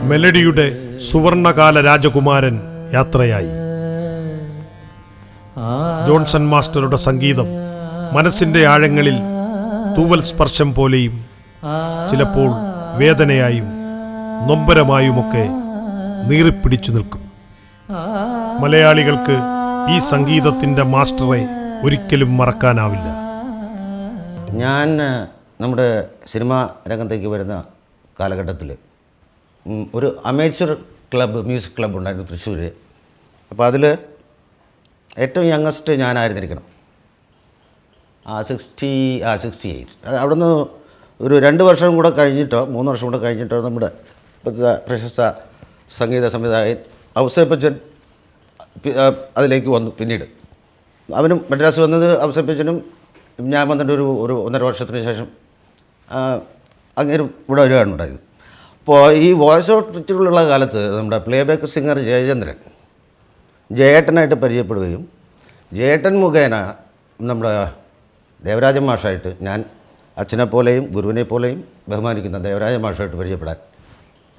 മെലഡിയുടെ സുവർണകാല രാജകുമാരൻ യാത്രയായി. ജോൺസൺ മാസ്റ്ററുടെ സംഗീതം മനസ്സിൻ്റെ ആഴങ്ങളിൽ തൂവൽ സ്പർശം പോലെയും ചിലപ്പോൾ വേദനയായും നൊമ്പരമായുമൊക്കെ നീറിപ്പിടിച്ചു നിൽക്കും. മലയാളികൾക്ക് ഈ സംഗീതത്തിൻ്റെ മാസ്റ്ററെ ഒരിക്കലും മറക്കാനാവില്ല. ഞാൻ നമ്മുടെ സിനിമാ രംഗത്തേക്ക് വരുന്ന കാലഘട്ടത്തിൽ ഒരു അമേച്ചർ ക്ലബ്ബ്, മ്യൂസിക് ക്ലബ്ബ് ഉണ്ടായിരുന്നു തൃശ്ശൂർ. അപ്പോൾ അതിൽ ഏറ്റവും യങ്ങസ്റ്റ് ഞാനായിരുന്നിരിക്കണം. 68. അവിടുന്ന് ഒരു 2 വർഷം കൂടെ കഴിഞ്ഞിട്ടോ 3 വർഷം കൂടെ കഴിഞ്ഞിട്ടോ നമ്മുടെ ഇപ്പോഴത്തെ പ്രശസ്ത സംഗീത സംവിധായകൻ ഔസേപ്പച്ചൻ അതിലേക്ക് വന്നു. പിന്നീട് അവനും മദ്രാസ് വന്നത് ഔസേപ്പച്ചനും ഞാൻ വന്നിട്ട് ഒരു 1.5 വർഷത്തിന് ശേഷം അങ്ങേരും ഇവിടെ വരികയാണ് ഉണ്ടായത്. അപ്പോൾ ഈ വോയിസ് ഓഫ് ട്രിറ്റുകളുള്ള കാലത്ത് നമ്മുടെ പ്ലേബാക്ക് സിംഗർ ജയേട്ടനായിട്ട് പരിചയപ്പെടുകയും ജയേട്ടൻ മുഖേന നമ്മുടെ ദേവരാജൻ മാഷായിട്ട് ഞാൻ അച്ഛനെപ്പോലെയും ഗുരുവിനെപ്പോലെയും ബഹുമാനിക്കുന്ന ദേവരാജൻ മാഷായിട്ട് പരിചയപ്പെടാൻ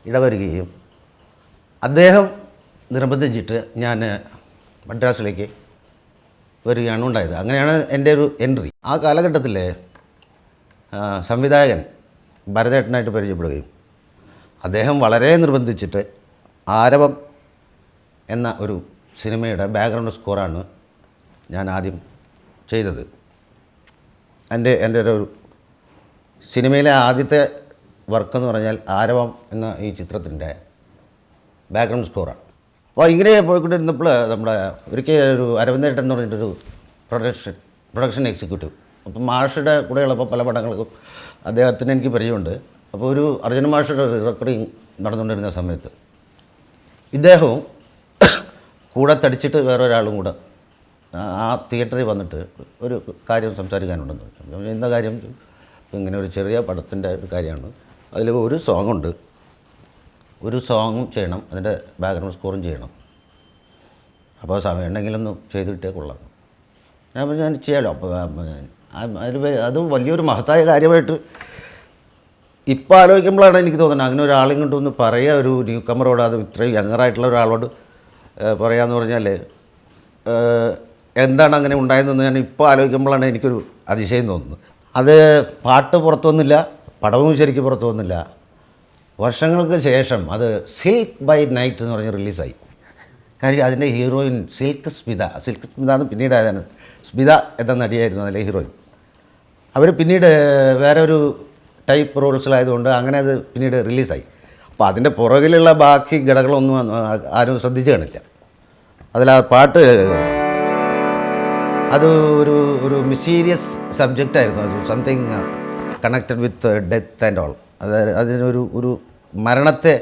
ഇടവരികയും അദ്ദേഹം നിർബന്ധിച്ചിട്ട് ഞാൻ മദ്രാസിലേക്ക് വരികയാണ് ഉണ്ടായത്. അങ്ങനെയാണ് എൻ്റെ ഒരു എൻട്രി. ആ കാലഘട്ടത്തിൽ സംവിധായകൻ ഭരതേട്ടനായിട്ട് പരിചയപ്പെടുകയും അദ്ദേഹം വളരെ നിർബന്ധിച്ചിട്ട് ആരവം എന്ന ഒരു സിനിമയുടെ ബാക്ക്ഗ്രൗണ്ട് സ്കോറാണ് ഞാൻ ആദ്യം ചെയ്തത്. എൻ്റെ ഒരു സിനിമയിലെ ആദ്യത്തെ വർക്കെന്ന് പറഞ്ഞാൽ ആരവം എന്ന ഈ ചിത്രത്തിൻ്റെ ബാക്ക്ഗ്രൗണ്ട് സ്കോറാണ്. അപ്പോൾ ഇങ്ങനെ പോയിക്കൊണ്ടിരുന്നപ്പോൾ നമ്മുടെ ഒരിക്കൽ ഒരു അരവിന്ദേട്ടൻ എന്ന് പറഞ്ഞിട്ടൊരു പ്രൊഡക്ഷൻ എക്സിക്യൂട്ടീവ്, അപ്പം മാഷയുടെ കൂടെയുള്ളപ്പോൾ പല പടങ്ങൾക്കും അദ്ദേഹത്തിന് എനിക്ക് പരിചയമുണ്ട്. അപ്പോൾ ഒരു അർജുന മാഷയുടെ റെക്കോർഡിങ് നടന്നുകൊണ്ടിരുന്ന സമയത്ത് ഇദ്ദേഹവും കൂടെ തടിച്ചിട്ട് വേറൊരാളും കൂടെ ആ തിയേറ്ററിൽ വന്നിട്ട് ഒരു കാര്യം സംസാരിക്കാനുണ്ടെന്ന് പറഞ്ഞു. എന്താ കാര്യം? ഇങ്ങനെ ഒരു ചെറിയ പടത്തിൻ്റെ ഒരു കാര്യമാണ്. അതിൽ ഒരു സോങ്ങുണ്ട്, ഒരു സോങ്ങും ചെയ്യണം, അതിൻ്റെ ബാക്ക്ഗ്രൗണ്ട് സ്കോറും ചെയ്യണം. അപ്പോൾ സമയം ഉണ്ടെങ്കിലൊന്നും ചെയ്ത് കിട്ടിയാൽ കൊള്ളാം. ഞാൻ ചെയ്യാമല്ലോ. അപ്പോൾ അത് വലിയൊരു മഹത്തായ കാര്യമായിട്ട് ഇപ്പോൾ ആലോചിക്കുമ്പോഴാണ് എനിക്ക് തോന്നുന്നത്. അങ്ങനെ ഒരാളെയും കൊണ്ടൊന്ന് പറയുക, ഒരു ന്യൂ കമറോട്, അത് ഇത്രയും യങ്ങറായിട്ടുള്ള ഒരാളോട് പറയാമെന്ന് പറഞ്ഞാൽ എന്താണ് അങ്ങനെ ഉണ്ടായതെന്ന് ഞാൻ ഇപ്പോൾ ആലോചിക്കുമ്പോഴാണ് എനിക്കൊരു അതിശയം തോന്നുന്നത്. അത് പാട്ട് പുറത്തു വന്നില്ല, പടവും ശരിക്കും പുറത്തു വന്നില്ല. വർഷങ്ങൾക്ക് ശേഷം അത് സിൽക്ക് ബൈ നൈറ്റ് എന്ന് പറഞ്ഞ് റിലീസായി. കാര്യം അതിൻ്റെ ഹീറോയിൻ സിൽക്ക് സ്മിത എന്ന് പിന്നീട് ആയതാണ്. സ്മിത എന്ന നടിയായിരുന്നു അതിലെ ഹീറോയിൻ. അവർ പിന്നീട് വേറെ ഒരു ടൈപ്പ് റോൾസിലായതുകൊണ്ട് അങ്ങനെ അത് പിന്നീട് റിലീസായി. അപ്പോൾ അതിൻ്റെ പുറകിലുള്ള ബാക്കി ഘടകങ്ങളൊന്നും ആരും ശ്രദ്ധിച്ചു കാണില്ല. അതിൽ ആ പാട്ട് അത് ഒരു മിസ്റ്റീരിയസ് സബ്ജക്റ്റായിരുന്നു. അത് something connected with death and all. അതായത് അതിനൊരു മരണത്തെ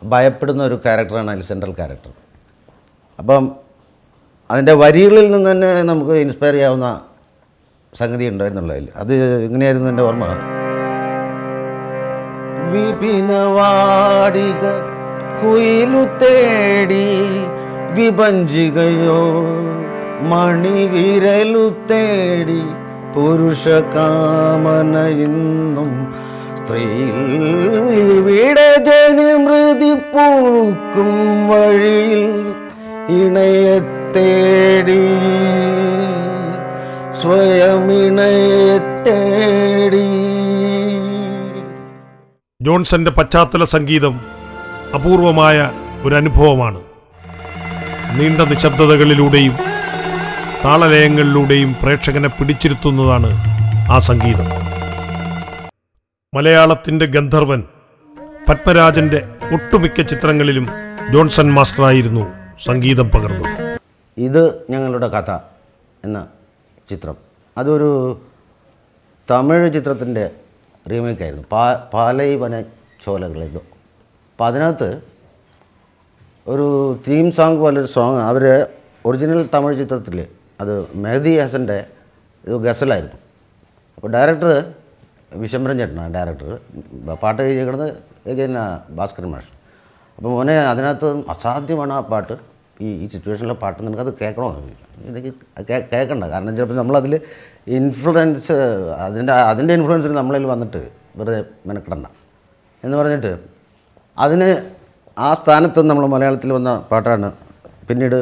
ഭയപ്പെടുന്ന ഒരു ക്യാരക്ടറാണ് അതിൽ സെൻട്രൽ ക്യാരക്ടർ. അപ്പം അതിൻ്റെ വരികളിൽ നിന്ന് തന്നെ നമുക്ക് ഇൻസ്പയർ ചെയ്യാവുന്ന സംഗതി ഉണ്ടായിരുന്നുള്ളതിൽ. അത് ഇങ്ങനെയായിരുന്നു എൻ്റെ ഓർമ്മ. വിപിനവാടിക കുയിലു തേടി വിഭജികയോ മണിവിരലു തേടി പുരുഷ കാമന ഇന്നും സ്ത്രീയുടെ ജനിമൃതി പൂക്കും വഴിയിൽ ഇണയെ തേടി സ്വയം ഇണയെ തേടി. ജോൺസന്റെ പശ്ചാത്തല സംഗീതം അപൂർവമായ ഒരു അനുഭവമാണ്. നീണ്ട നിശബ്ദതകളിലൂടെയും താളലയങ്ങളിലൂടെയും പ്രേക്ഷകനെ പിടിച്ചിരുത്തുന്നതാണ് ആ സംഗീതം. മലയാളത്തിൻ്റെ ഗന്ധർവൻ പത്മരാജൻ്റെ ഒട്ടുമിക്ക ചിത്രങ്ങളിലും ജോൺസൺ മാസ്റ്ററായിരുന്നു സംഗീതം പകർന്നത്. ഇത് ഞങ്ങളുടെ കഥ എന്ന ചിത്രം, അതൊരു തമിഴ് ചിത്രത്തിൻ്റെ റീമേക്കായിരുന്നു, പാലൈവന ചോലകളെന്തോ. അപ്പോൾ അതിനകത്ത് ഒരു തീം സോങ് പോലൊരു സോങ് അവർ ഒറിജിനൽ തമിഴ് ചിത്രത്തിൽ അത് മെഹദി ഹസൻ്റെ ഇത് ഗസലായിരുന്നു. അപ്പോൾ ഡയറക്ടർ വിശംബരൻ ചേട്ടനാണ് ഡയറക്ടർ, പാട്ട് എഴുതിയിരിക്കുന്നത് പിന്നെ ഭാസ്കരൻ മാഷ്. അപ്പോൾ മോനെ അതിനകത്ത് അസാധ്യമാണ് ആ പാട്ട്, ഈ സിറ്റുവേഷനിലെ പാട്ട് നിനക്കത് കേൾക്കണമെന്ന്. എനിക്ക് കേൾക്കണ്ട, കാരണം ചിലപ്പോൾ നമ്മളതിൽ ഇൻഫ്ലുവൻസ് അതിൻ്റെ ഇൻഫ്ലുവൻസിൽ നമ്മളിൽ വന്നിട്ട് വെറുതെ മെനക്കിടണ്ട എന്ന് പറഞ്ഞിട്ട് അതിന് ആ സ്ഥാനത്ത് നമ്മൾ മലയാളത്തിൽ വന്ന പാട്ടാണ്. പിന്നീട്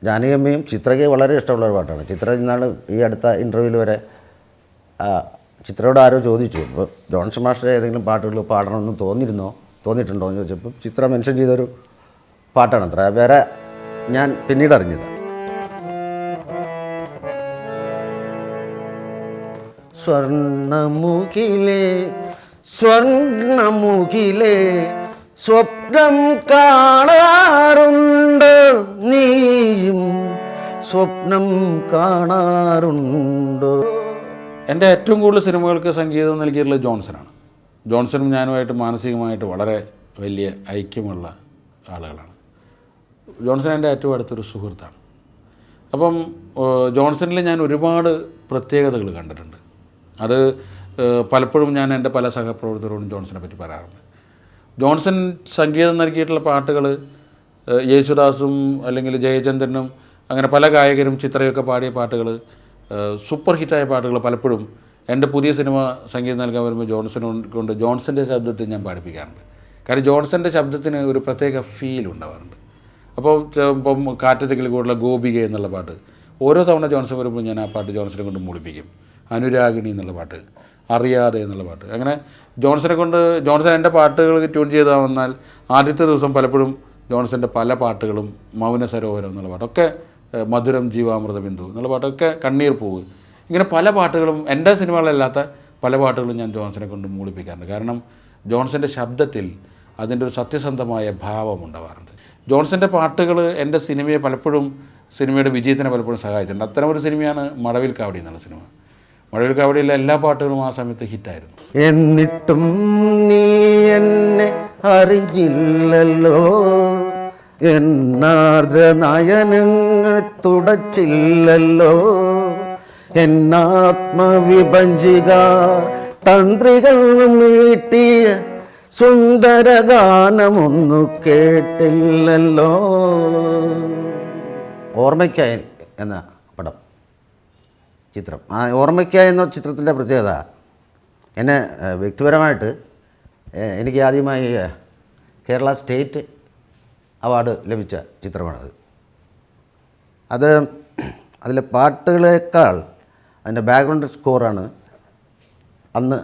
ജാനകിയമ്മയും ചിത്രയ്ക്ക് വളരെ ഇഷ്ടമുള്ള ഒരു പാട്ടാണ്. ചിത്ര ഇന്നാൾ ഈ അടുത്ത ഇൻ്റർവ്യൂവിൽ വരെ ചിത്രയോട് ആരോ ചോദിച്ചു, ഇപ്പോൾ ജോൺസൺ മാസ്റ്റർ ഏതെങ്കിലും പാട്ടുകൾ പാടണമെന്ന് തോന്നിയിട്ടുണ്ടോ എന്ന് ചോദിച്ചപ്പോൾ ചിത്ര മെൻഷൻ ചെയ്തൊരു പാട്ടാണ് അത്ര. വേറെ ഞാൻ പിന്നീട് അറിഞ്ഞത്. സ്വർണ്ണമുഖിലേ സ്വർണ്ണമുഖിലേ സ്വപ്നം കാണാറുണ്ട്, നീയും സ്വപ്നം കാണാറുണ്ട്. എൻ്റെ ഏറ്റവും കൂടുതൽ സിനിമകൾക്ക് സംഗീതം നൽകിയിട്ടുള്ളത് ജോൺസനാണ്. ജോൺസണും ഞാനുമായിട്ട് മാനസികമായിട്ട് വളരെ വലിയ ഐക്യമുള്ള ആളുകളാണ്. ജോൺസൺ എൻ്റെ ഏറ്റവും അടുത്തൊരു സുഹൃത്താണ്. അപ്പം ജോൺസണിൽ ഞാൻ ഒരുപാട് പ്രത്യേകതകൾ കണ്ടിട്ടുണ്ട്. അത് പലപ്പോഴും ഞാൻ എൻ്റെ പല സഹപ്രവർത്തകരോടും ജോൺസനെ പറ്റി പറയാറുണ്ട്. ജോൺസൺ സംഗീതം നൽകിയിട്ടുള്ള പാട്ടുകൾ യേശുദാസും അല്ലെങ്കിൽ ജയചന്ദ്രനും അങ്ങനെ പല ഗായകരും ചിത്രയൊക്കെ പാടിയ പാട്ടുകൾ, സൂപ്പർ ഹിറ്റായ പാട്ടുകൾ പലപ്പോഴും എൻ്റെ പുതിയ സിനിമ സംഗീതം നൽകാൻ വരുമ്പോൾ ജോൺസൺ കൊണ്ട് ജോൺസൻ്റെ ശബ്ദത്തിൽ ഞാൻ പാടിപ്പിക്കാറുണ്ട്. കാരണം ജോൺസൻ്റെ ശബ്ദത്തിന് ഒരു പ്രത്യേക ഫീൽ ഉണ്ടാവാറുണ്ട്. അപ്പോൾ ഇപ്പം കാറ്റത്തിൽ കൂടുതലുള്ള ഗോപിക എന്നുള്ള പാട്ട് ഓരോ തവണ ജോൺസൺ വരുമ്പോൾ ഞാൻ ആ പാട്ട് ജോൺസനെ കൊണ്ട് മൂളിപ്പിക്കും. അനുരാഗിണി എന്നുള്ള പാട്ട്, അറിയാതെ എന്നുള്ള പാട്ട്, അങ്ങനെ ജോൺസൺ എൻ്റെ പാട്ടുകൾ ട്യൂൺ ചെയ്താൽ വന്നാൽ ആദ്യത്തെ ദിവസം പലപ്പോഴും ജോൺസൻ്റെ പല പാട്ടുകളും മൗന സരോവരം എന്നുള്ള പാട്ടൊക്കെ, മധുരം ജീവാമൃത ബിന്ദു എന്നുള്ള പാട്ടൊക്കെ, കണ്ണീർ പൂവ്, ഇങ്ങനെ പല പാട്ടുകളും എൻ്റെ സിനിമകളിലല്ലാത്ത പല പാട്ടുകളും ഞാൻ ജോൺസനെ കൊണ്ട് മൂളിപ്പിക്കാറുണ്ട്. കാരണം ജോൺസൻ്റെ ശബ്ദത്തിൽ അതിൻ്റെ ഒരു സത്യസന്ധമായ ഭാവം ഉണ്ടാവാറുണ്ട്. ജോൺസൻ്റെ പാട്ടുകൾ എൻ്റെ സിനിമയെ പലപ്പോഴും, സിനിമയുടെ വിജയത്തിനെ പലപ്പോഴും സഹായിച്ചിട്ടുണ്ട്. അത്തരമൊരു സിനിമയാണ് മഴവിൽ കാവടി എന്നുള്ള സിനിമ. മഴവിൽ കാവടിയിലെ എല്ലാ പാട്ടുകളും ആ സമയത്ത് ഹിറ്റായിരുന്നു. എന്നിട്ടും നീ എന്നെ അറിഞ്ഞില്ലല്ലോ, എന്നാർദ്ര നയനങ്ങൾ തുടച്ചില്ലല്ലോ, എന്നാത്മവിഭജിക തന്ത്രികൾ മീട്ടിയ സുന്ദരഗാനമൊന്നു കേട്ടില്ലല്ലോ. ഓർമ്മയ്ക്കായി എന്ന പടം ചിത്രം, ആ ഓർമ്മയ്ക്കായി എന്ന ചിത്രത്തിൻ്റെ പ്രത്യേകത എന്നെ വ്യക്തിപരമായിട്ട് എനിക്ക് ആദ്യമായി കേരള സ്റ്റേറ്റ് അവാർഡ് ലഭിച്ച ചിത്രമാണത്. അതിലെ പാട്ടുകളേക്കാൾ അതിൻ്റെ ബാക്ക്ഗ്രൗണ്ട് സ്കോറാണ് അന്ന്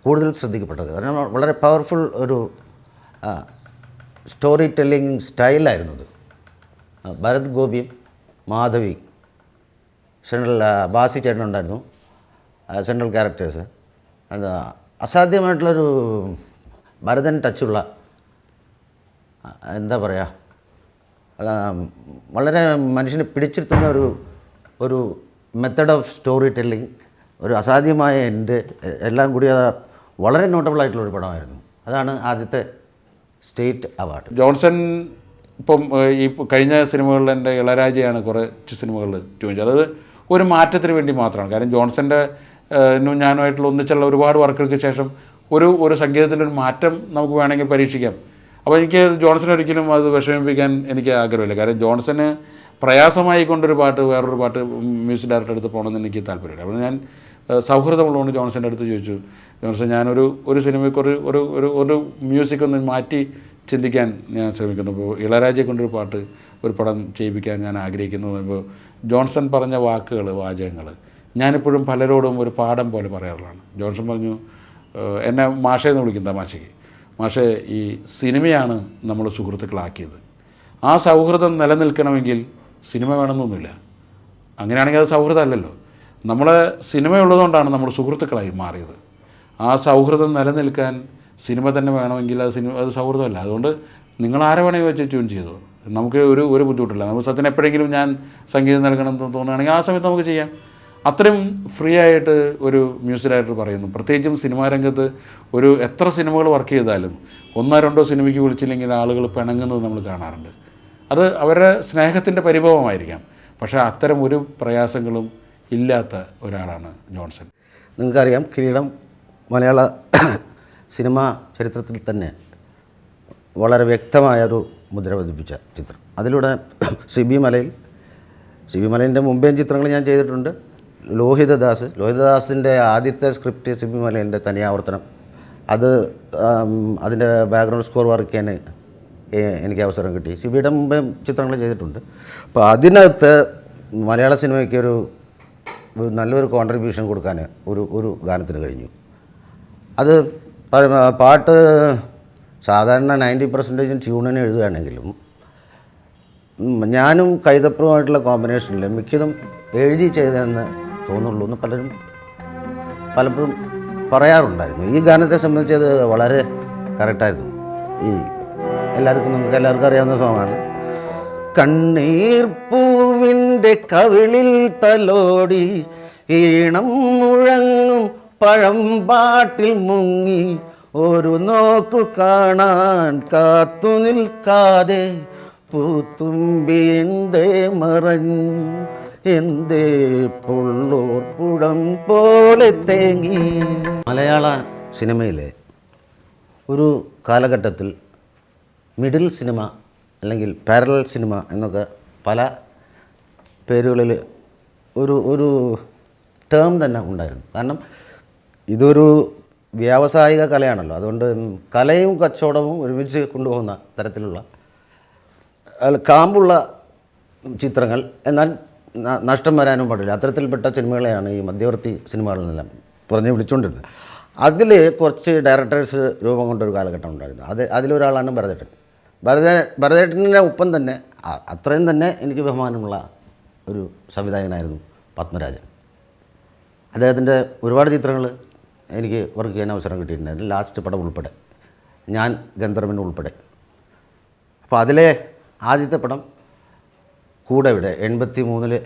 കൂടുതൽ ശ്രദ്ധിക്കപ്പെട്ടത്. കാരണം വളരെ പവർഫുൾ ഒരു സ്റ്റോറി ടെല്ലിങ് സ്റ്റൈലായിരുന്നു അത്. ഭരത് ഗോപിയും മാധവി, സെൻട്രൽ ബാസി ചേട്ടനുണ്ടായിരുന്നു സെൻട്രൽ ക്യാരക്ടേഴ്സ്. അത് അസാധ്യമായിട്ടുള്ളൊരു ഭരതൻ ടച്ചുള്ള, എന്താ പറയുക, വളരെ മനുഷ്യനെ പിടിച്ചിരുത്തുന്ന ഒരു മെത്തഡ് ഓഫ് സ്റ്റോറി ടെല്ലിങ്, ഒരു അസാധ്യമായ എല്ലാം കൂടി വളരെ നോട്ടബിളായിട്ടുള്ളൊരു പടമായിരുന്നു. അതാണ് ആദ്യത്തെ സ്റ്റേറ്റ് അവാർഡ്. ജോൺസൺ ഇപ്പം ഈ കഴിഞ്ഞ സിനിമകളിൽ എൻ്റെ ഇളരാജയാണ് കുറച്ച് സിനിമകളിൽ ട്യൂൺ ചെയ്തത്. അത് ഒരു മാറ്റത്തിന് വേണ്ടി മാത്രമാണ്. കാരണം ജോൺസൻ്റെ ഞാനുമായിട്ടുള്ള ഒന്നിച്ചുള്ള ഒരുപാട് വർക്കുകൾക്ക് ശേഷം ഒരു സംഗീതത്തിലൊരു മാറ്റം നമുക്ക് വേണമെങ്കിൽ പരീക്ഷിക്കാം. അപ്പോൾ എനിക്ക് ജോൺസൺ ഒരിക്കലും അത് വിഷമിപ്പിക്കാൻ എനിക്ക് ആഗ്രഹമില്ല. കാരണം ജോൺസന് പ്രയാസമായി കൊണ്ടൊരു പാട്ട് വേറൊരു പാട്ട് മ്യൂസിക് ഡയറക്ടർ അടുത്ത് പോകണമെന്ന് എനിക്ക് താല്പര്യമില്ല. അപ്പോൾ ഞാൻ സൗഹൃദമുള്ളതുകൊണ്ട് ജോൺസൻ്റെ അടുത്ത് ചോദിച്ചു, ജോൺസൺ ഞാനൊരു സിനിമയ്ക്ക് ഒരു മ്യൂസിക് ഒന്ന് മാറ്റി ചിന്തിക്കാൻ ഞാൻ ശ്രമിക്കുന്നു. അപ്പോൾ ഇളരാജയെ കൊണ്ടൊരു പാട്ട് ഒരു പടം ചെയ്യിപ്പിക്കാൻ ഞാൻ ആഗ്രഹിക്കുന്നു. അപ്പോൾ ജോൺസൺ പറഞ്ഞ വാചകങ്ങൾ ഞാനിപ്പോഴും പലരോടും ഒരു പാഠം പോലെ പറയാറുള്ളതാണ്. ജോൺസൺ പറഞ്ഞു, എന്നെ മാഷേന്ന് വിളിക്കും തമാശയ്ക്ക്, മാഷേ ഈ സിനിമയാണ് നമ്മൾ സുഹൃത്തുക്കളാക്കിയത്. ആ സൗഹൃദം നിലനിൽക്കണമെങ്കിൽ സിനിമ വേണമെന്നൊന്നുമില്ല. അങ്ങനെയാണെങ്കിൽ അത് സൗഹൃദമല്ലല്ലോ. നമ്മളെ സിനിമയുള്ളതുകൊണ്ടാണ് നമ്മൾ സുഹൃത്തുക്കളായി മാറിയത്. ആ സൗഹൃദം നിലനിൽക്കാൻ സിനിമ തന്നെ വേണമെങ്കിൽ അത് സൗഹൃദമല്ല. അതുകൊണ്ട് നിങ്ങൾ ആരെ വേണമെങ്കിൽ വെച്ച് ട്യൂൺ ചെയ്തു, നമുക്ക് ഒരു ബുദ്ധിമുട്ടില്ല. നമുക്ക് സത്യത്തിന് എപ്പോഴെങ്കിലും ഞാൻ സംഗീതം നൽകണം എന്ന് തോന്നുകയാണെങ്കിൽ ആ സമയത്ത് നമുക്ക് ചെയ്യാം. അത്രയും ഫ്രീ ആയിട്ട് ഒരു മ്യൂസിക് ഡയറക്ടർ പറയുന്നു. പ്രത്യേകിച്ചും സിനിമാ രംഗത്ത് ഒരു എത്ര സിനിമകൾ വർക്ക് ചെയ്താലും 1-2 സിനിമയ്ക്ക് വിളിച്ചില്ലെങ്കിൽ ആളുകൾ പിണങ്ങുന്നത് നമ്മൾ കാണാറുണ്ട്. അത് അവരുടെ സ്നേഹത്തിൻ്റെ പരിഭവമായിരിക്കാം. പക്ഷേ അത്തരം ഒരു പ്രയാസങ്ങളും ഇല്ലാത്ത ഒരാളാണ് ജോൺസൺ. നിങ്ങൾക്കറിയാം, കിരീടം മലയാള സിനിമാ ചരിത്രത്തിൽ തന്നെ വളരെ വ്യക്തമായൊരു മുദ്ര പതിപ്പിച്ച ചിത്രം. അതിലൂടെ സി ബി മലയിലിൻ്റെ മുമ്പേയും ചിത്രങ്ങൾ ഞാൻ ചെയ്തിട്ടുണ്ട്. ലോഹിതദാസിൻ്റെ ആദ്യത്തെ സ്ക്രിപ്റ്റ് സി ബി മലയിലിൻ്റെ തനിയാവർത്തനം, അത് അതിൻ്റെ ബാക്ക്ഗ്രൗണ്ട് സ്കോർ വർക്ക് ചെയ്യാൻ എനിക്ക് അവസരം കിട്ടി. സി ബിയുടെ മുമ്പേ ചിത്രങ്ങൾ ചെയ്തിട്ടുണ്ട്. അപ്പോൾ അതിനകത്ത് മലയാള സിനിമയ്ക്ക് ഒരു നല്ലൊരു കോൺട്രിബ്യൂഷൻ കൊടുക്കാൻ ഒരു ഗാനത്തിന് കഴിഞ്ഞു. അത് പാട്ട് സാധാരണ 90% ട്യൂണിന് എഴുതുകയാണെങ്കിലും ഞാനും കൈതപ്പുറമായിട്ടുള്ള കോമ്പിനേഷനിൽ മിക്കതും എഴുതി ചെയ്തതെന്ന് തോന്നുള്ളൂ എന്ന് പലപ്പോഴും പറയാറുണ്ടായിരുന്നു. ഈ ഗാനത്തെ സംബന്ധിച്ച് അത് വളരെ കറക്റ്റായിരുന്നു. നമുക്ക് എല്ലാവർക്കും അറിയാവുന്ന സോങ്ങാണ്. കണ്ണീർ പൂവിൻ്റെ കവിളിൽ തലോടി ഈണം മുഴങ്ങും പഴമ്പാട്ടിൽ മുങ്ങി ഒരു നോക്കു കാണാൻ കാത്തു നിൽക്കാതെ പൂത്തുമ്പി എന്തേ മറഞ്ഞു എന്തേ പുള്ളൂർ പുഴം പോലെ തേങ്ങി. മലയാള സിനിമയിലെ ഒരു കാലഘട്ടത്തിൽ മിഡിൽ സിനിമ അല്ലെങ്കിൽ പാരലൽ സിനിമ എന്നൊക്കെ പല പേരുകളിൽ ഒരു ടേം തന്നെ ഉണ്ടായിരുന്നു. കാരണം ഇതൊരു വ്യാവസായിക കലയാണല്ലോ. അതുകൊണ്ട് കലയും കച്ചവടവും ഒരുമിച്ച് കൊണ്ടുപോകുന്ന തരത്തിലുള്ള കാമ്പുള്ള ചിത്രങ്ങൾ, എന്നാൽ നഷ്ടം വരാനും പാടില്ല, അത്തരത്തിൽപ്പെട്ട സിനിമകളെയാണ് ഈ മധ്യവർത്തി സിനിമകളിൽ നിന്നെല്ലാം പറഞ്ഞ് വിളിച്ചുകൊണ്ടിരുന്നത്. അതിൽ കുറച്ച് ഡയറക്ടേഴ്സ് രൂപം കൊണ്ടൊരു കാലഘട്ടം ഉണ്ടായിരുന്നു. അതിലൊരാളാണ് ഭരതേട്ടൻ്റെ ഒപ്പം തന്നെ അത്രയും തന്നെ എനിക്ക് ബഹുമാനമുള്ള ഒരു സംവിധായകനായിരുന്നു പത്മരാജൻ. അദ്ദേഹത്തിൻ്റെ ഒരുപാട് ചിത്രങ്ങൾ എനിക്ക് വർക്ക് ചെയ്യാൻ അവസരം കിട്ടിയിട്ടുണ്ടായിരുന്നു. ലാസ്റ്റ് പടം ഉൾപ്പെടെ, ഞാൻ ഗന്ധർവൻ ഉൾപ്പെടെ. അപ്പോൾ അതിലെ ആദ്യത്തെ പടം കൂടെവിടെ 83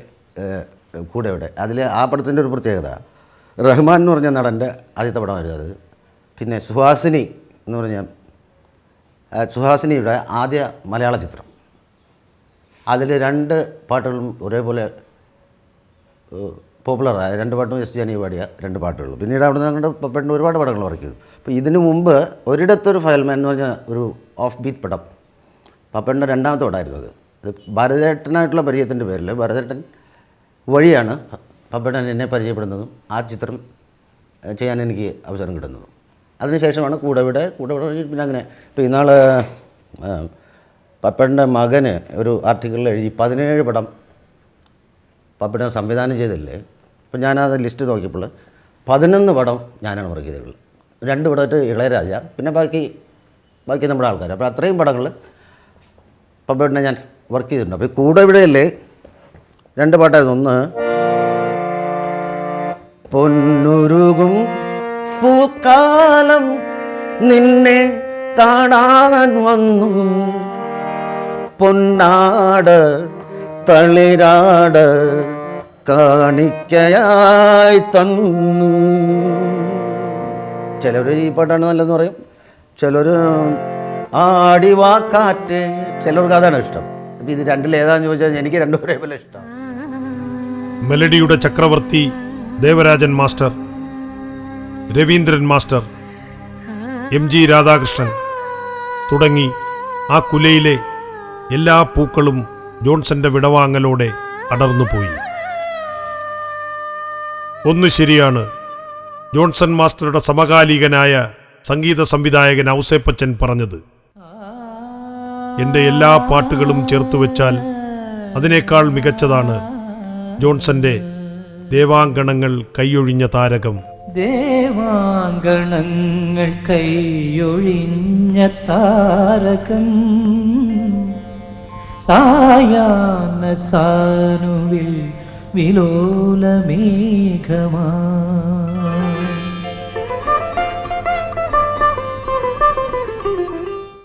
കൂടെവിടെ. അതിൽ ആ പടത്തിൻ്റെ ഒരു പ്രത്യേകത, റഹ്മാൻ എന്ന് പറഞ്ഞ നടൻ്റെ ആദ്യത്തെ പടമായിരുന്നു അത്. പിന്നെ സുഹാസിനി എന്ന് പറഞ്ഞ സുഹാസിനിയുടെ ആദ്യ മലയാള ചിത്രം. അതിൽ 2 പാട്ടുകളും ഒരേപോലെ പോപ്പുലറായ 2 പാട്ടും എസ് ജാനി പാടിയ 2 പാട്ടുകളും. പിന്നീട് അവിടെ നിന്ന് അങ്ങോട്ട് പപ്പേട്ടൻ്റെ ഒരുപാട് പടങ്ങൾ വർക്ക് ചെയ്തു. അപ്പോൾ ഇതിനു മുമ്പ് ഒരിടത്തൊരു ഫയൽമാൻ എന്ന് പറഞ്ഞ ഒരു ഓഫ് ബീറ്റ് പടം, പപ്പേട്ടൻ്റെ 2ാമത്തെ പടമായിരുന്നു അത്. ഭരതേട്ടനായിട്ടുള്ള പരിചയത്തിൻ്റെ പേരിൽ ഭരതേട്ടൻ വഴിയാണ് പപ്പേട്ടൻ എന്നെ പരിചയപ്പെടുന്നതും ആ ചിത്രം ചെയ്യാൻ എനിക്ക് അവസരം കിട്ടുന്നതും. അതിനുശേഷമാണ് കൂടെവിടെ പിന്നെ അങ്ങനെ. ഇപ്പോൾ ഇന്നാൾ പപ്പേട്ടൻ്റെ മകന് ഒരു ആർട്ടിക്കിളിൽ എഴുതി 17 പടം പപ്പേട്ടൻ സംവിധാനം ചെയ്തില്ലേ. അപ്പോൾ ഞാനത് ലിസ്റ്റ് നോക്കിയപ്പോൾ 11 പടം ഞാനാണ് വർക്ക് ചെയ്തിട്ടുള്ളത്. 2 പടമായിട്ട് ഇളയരാജ, പിന്നെ ബാക്കി നമ്മുടെ ആൾക്കാർ. അപ്പോൾ അത്രയും പടങ്ങൾ പപ്പേട്ടനെ ഞാൻ വർക്ക് ചെയ്തിട്ടുണ്ട്. അപ്പോൾ കൂടെ ഇവിടെയല്ലേ 2 പാട്ടായിരുന്നു. ഒന്ന് പൊന്നുരുകും പൂക്കാലം നിന്നെ കാണാൻ വന്നു, പൊന്നാട് തളിരാട് കാണിക്കയായി തന്നു. ചിലർ ഈ പാട്ടാണ് നല്ലതെന്ന് പറയും, ചിലർ ആടിവാക്കാറ്റ്, ചിലർക്ക് അതാണ് ഇഷ്ടം. അപ്പം ഇത് രണ്ടിലേതാന്ന് ചോദിച്ചാൽ എനിക്ക് 2 ഒരേപോലെ ഇഷ്ടം. മെലഡിയുടെ ചക്രവർത്തി Devarajan master, Raveendran master, MG Radhakrishnan തുടങ്ങി ആ കുലയിലെ എല്ലാ പൂക്കളും ജോൺസന്റെ വിടവാങ്ങലോടെ അടർന്നുപോയി. ഒന്ന് ശരിയാണ്, ജോൺസൺ മാസ്റ്ററുടെ സമകാലികനായ സംഗീത സംവിധായകൻ ഔസേപ്പച്ചൻ പറഞ്ഞത്. എൻ്റെ എല്ലാ പാട്ടുകളും ചേർത്ത് വെച്ചാൽ അതിനേക്കാൾ മികച്ചതാണ് ജോൺസന്റെ ദേവാങ്കണങ്ങൾ കൈയൊഴിഞ്ഞ താരകം. ദേവാങ്കണങ്ങൾ കൈയൊഴിഞ്ഞ താരകം സായാഹ്ന സാനുവിൽ വിലോലമേഘമാ.